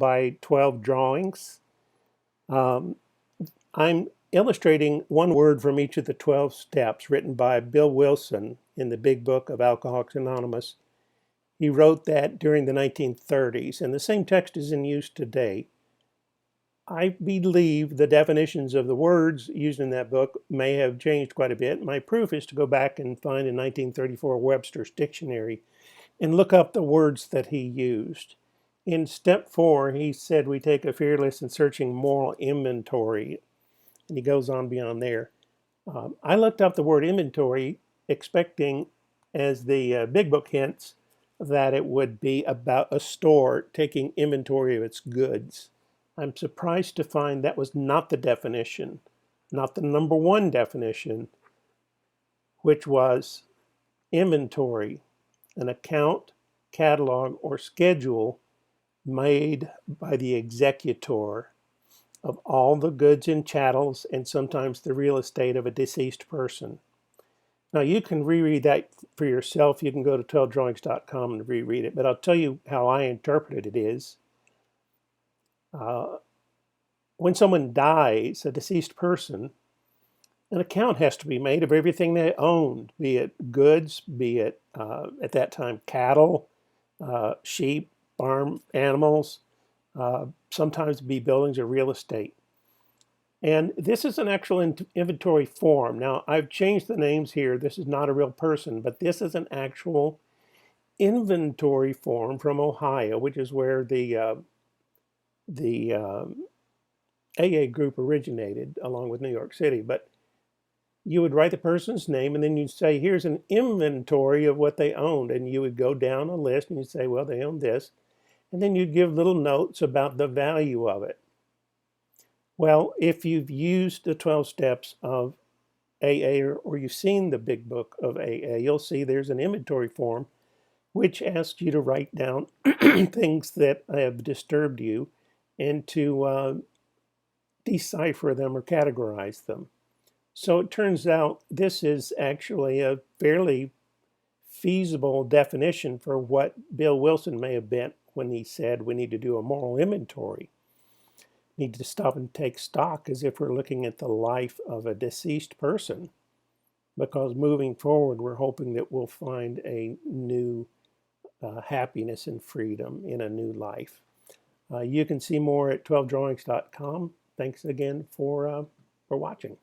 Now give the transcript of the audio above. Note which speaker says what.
Speaker 1: by 12 Drawings. I'm illustrating one word from each of the 12 steps written by Bill Wilson in the Big Book of Alcoholics Anonymous. He wrote that during the 1930s, and the same text is in use today. I believe the definitions of the words used in that book may have changed quite a bit. My proof is to go back and find in 1934 Webster's dictionary and look up the words that he used. In step 4, he said we take a fearless and searching moral inventory, and he goes on beyond there. I looked up the word inventory expecting, as the Big Book hints, that it would be about a store taking inventory of its goods. I'm surprised to find that was not the definition, not the number one definition, which was inventory, an account, catalog, or schedule made by the executor of all the goods and chattels and sometimes the real estate of a deceased person. Now, you can reread that for yourself. You can go to 12drawings.com and reread it, but I'll tell you how I interpreted it is. When someone dies, a deceased person, an account has to be made of everything they owned, be it goods, be it, at that time, cattle, sheep, farm animals, sometimes be buildings or real estate. And this is an actual inventory form. Now, I've changed the names here. This is not a real person, but this is an actual inventory form from Ohio, which is where the AA group originated, along with New York City. But you would write the person's name, and then you'd say, here's an inventory of what they owned. And you would go down a list, and you'd say, well, they own this. And then you'd give little notes about the value of it. Well, if you've used the 12 steps of AA, or you've seen the Big Book of AA, you'll see there's an inventory form which asks you to write down things that have disturbed you and to decipher them or categorize them. So it turns out this is actually a fairly feasible definition for what Bill Wilson may have meant when he said we need to do a moral inventory. Need to stop and take stock as if we're looking at the life of a deceased person, because moving forward, we're hoping that we'll find a new happiness and freedom in a new life. You can see more at 12drawings.com. Thanks again for watching.